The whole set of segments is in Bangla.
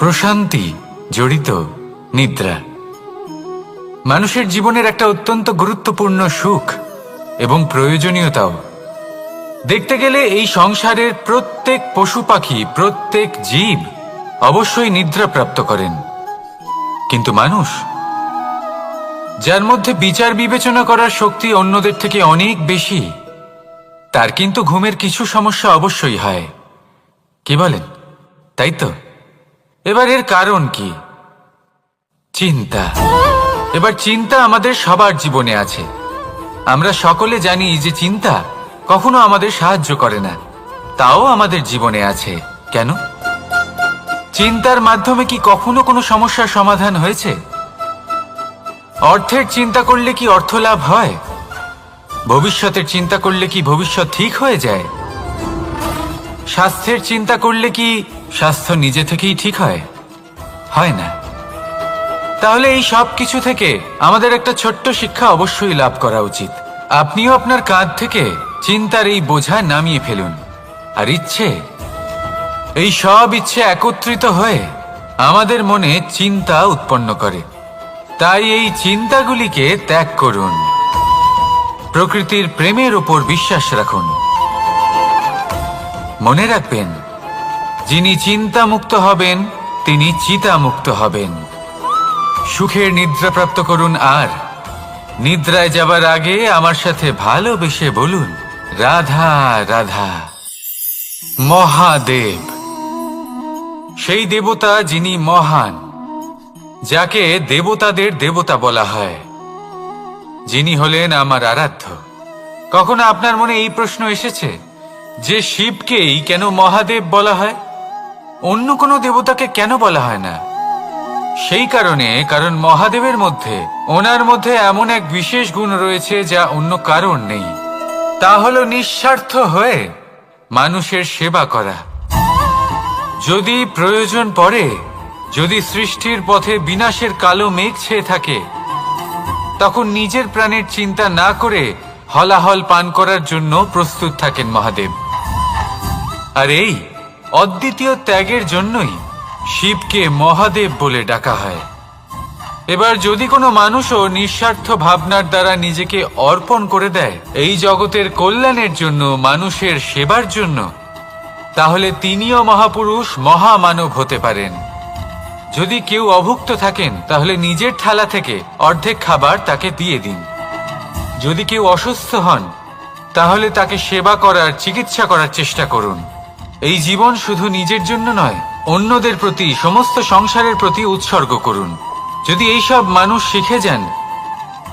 প্রশান্তি জড়িত নিদ্রা মানুষের জীবনের একটা অত্যন্ত গুরুত্বপূর্ণ সুখ এবং প্রয়োজনীয়তাও। দেখতে গেলে এই সংসারের প্রত্যেক পশু পাখি, প্রত্যেক জীব অবশ্যই নিদ্রা প্রাপ্ত করেন, কিন্তু মানুষ, যার মধ্যে বিচার বিবেচনা করার শক্তি অন্যদের থেকে অনেক বেশি, তার কিন্তু ঘুমের কিছু সমস্যা অবশ্যই হয়। কি বলেন, তাই তো? এবার এর কারণ কি? চিন্তা। এবার চিন্তা আমাদের সবার জীবনে আছে। আমরা সকলে জানি যে চিন্তা কখনো আমাদের সাহায্য করে না, তাও আমাদের জীবনে আছে। কেন? চিন্তার মাধ্যমে কি কখনো কোনো সমস্যার সমাধান হয়েছে? অর্থের চিন্তা করলে কি অর্থ লাভ হয়? ভবিষ্যতের চিন্তা করলে কি ভবিষ্যৎ ঠিক হয়ে যায়? স্বাস্থ্যের চিন্তা করলে কি স্বাস্থ্য নিজে থেকেই ঠিক হয়? হয় না। তাহলে এই সব কিছু থেকে আমাদের একটা ছোট্ট শিক্ষা অবশ্যই লাভ করা উচিত। আপনিও আপনার কাঁধ থেকে চিন্তার এই বোঝা নামিয়ে ফেলুন। আর এই সব ইচ্ছে একত্রিত হয়ে আমাদের মনে চিন্তা উৎপন্ন করে। তাই এই চিন্তাগুলিকে ত্যাগ করুন। প্রকৃতির প্রেমের উপর বিশ্বাস রাখুন। মনে রাখবেন, যিনি চিন্তা মুক্ত হবেন তিনি চিতা মুক্ত হবেন। সুখের নিদ্রা প্রাপ্ত করুন, আর নিদ্রায় যাবার আগে আমার সাথে ভালোবেসে বলুন, রাধা রাধা। মহাদেব, সেই দেবতা যিনি মহান, যাকে দেবতাদের দেবতা বলা হয়, যিনি হলেন আমার আরাধ্য। কখনো আপনার মনে এই প্রশ্ন এসেছে যে শিবকেই কেন মহাদেব বলা হয়, অন্য কোনো দেবতাকে কেন বলা হয় না? সেই কারণ মহাদেবের মধ্যে, ওনার মধ্যে এমন এক বিশেষ গুণ রয়েছে যা অন্য কারণ নেই। তা হলো নিঃস্বার্থ হয়ে মানুষের সেবা করা। যদি প্রয়োজন পড়ে, যদি সৃষ্টির পথে বিনাশের কালো মেঘ ছেয়ে থাকে, তখন নিজের প্রাণের চিন্তা না করে হলাহল পান করার জন্য প্রস্তুত থাকেন মহাদেব। আর এই অদ্বিতীয় ত্যাগের জন্যই শিবকে মহাদেব বলে ডাকা হয়। এবার যদি কোনো মানুষও নিঃস্বার্থ ভাবনার দ্বারা নিজেকে অর্পণ করে দেয় এই জগতের কল্যাণের জন্য, মানুষের সেবার জন্য, তাহলে তিনিও মহাপুরুষ, মহামানব হতে পারেন। যদি কেউ অভুক্ত থাকেন, তাহলে নিজের থালা থেকে অর্ধেক খাবার তাকে দিয়ে দিন। যদি কেউ অসুস্থ হন, তাহলে তাকে সেবা করার, চিকিৎসা করার চেষ্টা করুন। এই জীবন শুধু নিজের জন্য নয়, অন্যদের প্রতি, সমস্ত সংসারের প্রতি উৎসর্গ করুন। যদি এইসব মানুষ শিখে যান,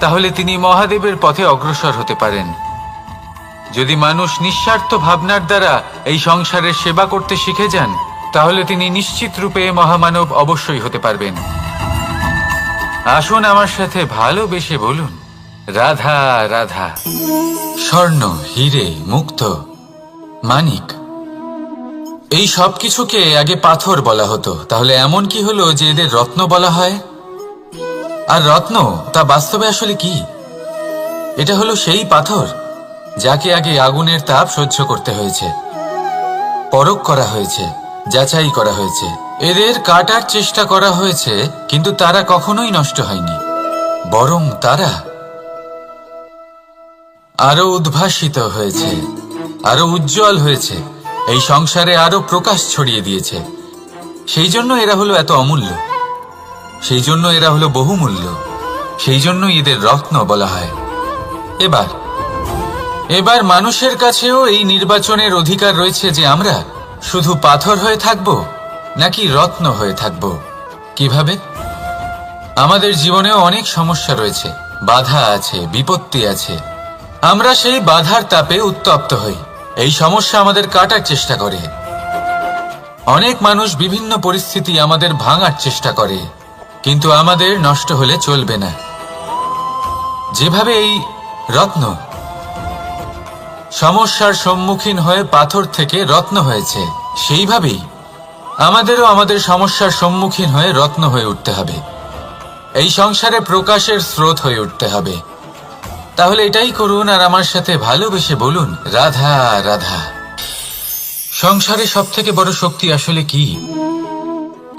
তাহলে তিনি মহাদেবের পথে অগ্রসর হতে পারেন। যদি মানুষ নিঃস্বার্থ ভাবনার দ্বারা এই সংসারের সেবা করতে শিখে যান, তাহলে তিনি নিশ্চিত রূপে মহামানব অবশ্যই হতে পারবেন। আসুন আমার সাথে ভালোবেসে বলুন, রাধা রাধা। স্বর্ণ, হিরে, মুক্ত, মানিক, এই সব কিছুকে আগে পাথর বলা হতো। তাহলে এমন কি হলো যে এদের রত্ন বলা হয়? আর রত্ন তা বাস্তবে আসলে কি? এটা হলো সেই পাথর যাকে আগে আগুনের তাপ সহ্য করতে হয়েছে, পরখ করা হয়েছে, যাচাই করা হয়েছে, এদের কাটার চেষ্টা করা হয়েছে, কিন্তু তারা কখনোই নষ্ট হয়নি, বরং তারা আরো উদ্ভাসিত হয়েছে, আরো উজ্জ্বল হয়েছে, এই সংসারে আরো প্রকাশ ছড়িয়ে দিয়েছে। সেই জন্য এরা হলো এত অমূল্য, সেই জন্য এরা হলো বহুমূল্য, সেই জন্য এদের রত্ন বলা হয়। এবার মানুষের কাছেও এই নির্বাচনের অধিকার রয়েছে যে আমরা শুধু পাথর হয়ে থাকব নাকি রত্ন হয়ে থাকব। কিভাবে? আমাদের জীবনেও অনেক সমস্যা রয়েছে, বাধা আছে, বিপত্তি আছে। আমরা সেই বাধার তাপে উত্তপ্ত হই, এই সমস্যা আমাদের কাটার চেষ্টা করে। অনেক মানুষ বিভিন্ন পরিস্থিতি আমাদের ভাঙার চেষ্টা করে, কিন্তু আমাদের নষ্ট হলে চলবে না। যেভাবে এই রত্ন সমস্যার সম্মুখীন হয়ে পাথর থেকে রত্ন হয়েছে, সেইভাবেই আমাদেরও আমাদের সমস্যার সম্মুখীন হয়ে রত্ন হয়ে উঠতে হবে, এই সংসারে প্রকাশের স্রোত হয়ে উঠতে হবে। তাহলে এটাই করুন আর আমার সাথে ভালোবেসে বলুন, রাধা রাধা। সংসারে সব থেকে বড় শক্তি আসলে কি?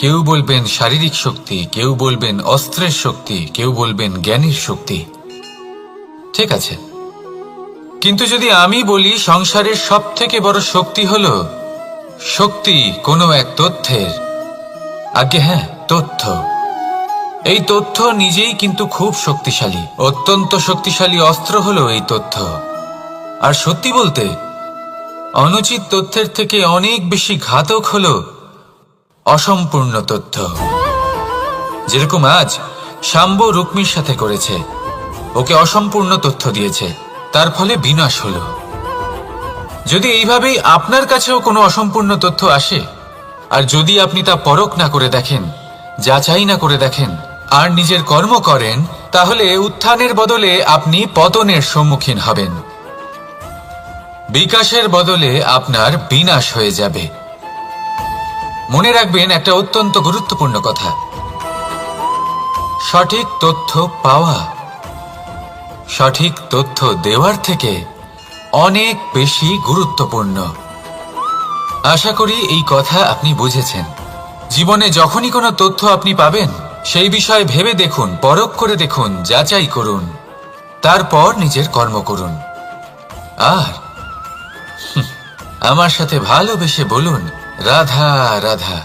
কেউ বলবেন শারীরিক শক্তি, কেউ বলবেন অস্ত্রের শক্তি, কেউ বলবেন জ্ঞানের শক্তি। ঠিক আছে, কিন্তু যদি আমি বলি সংসারের সব থেকে বড় শক্তি হলো শক্তি কোনো এক তথ্যের, আজ্ঞে হ্যাঁ, তথ্য। এই তথ্য নিজেই কিন্তু খুব শক্তিশালী, অত্যন্ত শক্তিশালী অস্ত্র হলো এই তথ্য। আর সত্যি বলতে অনুচিত তথ্যের থেকে অনেক বেশি ঘাতক হলো অসম্পূর্ণ তথ্য। যেরকম আজ শাম্ব রুক্মির সাথে করেছে, ওকে অসম্পূর্ণ তথ্য দিয়েছে, তার ফলে বিনাশ হলো। যদি এইভাবেই আপনার কাছেও কোনো অসম্পূর্ণ তথ্য আসে, আর যদি আপনি তা পরখ না করে দেখেন, যাচাই না করে দেখেন, আর নিজের কর্ম করেন, তাহলে উত্থানের বদলে আপনি পতনের সম্মুখীন হবেন। বিকাশের বদলে আপনার বিনাশ হয়ে যাবে। মনে রাখবেন একটা অত্যন্ত গুরুত্বপূর্ণ কথা, সঠিক তথ্য পাওয়া সঠিক তথ্য দেওয়ার থেকে অনেক বেশি গুরুত্বপূর্ণ। আশা করি এই কথা আপনি বুঝেছেন। জীবনে যখনই কোনো তথ্য আপনি পাবেন, সেই বিষয়ে ভেবে দেখুন, পরখ করে দেখুন, যাচাই করুন, তারপর নিজের কর্ম করুন। আর আমার সাথে ভালোবেসে বলুন, রাধা রাধা।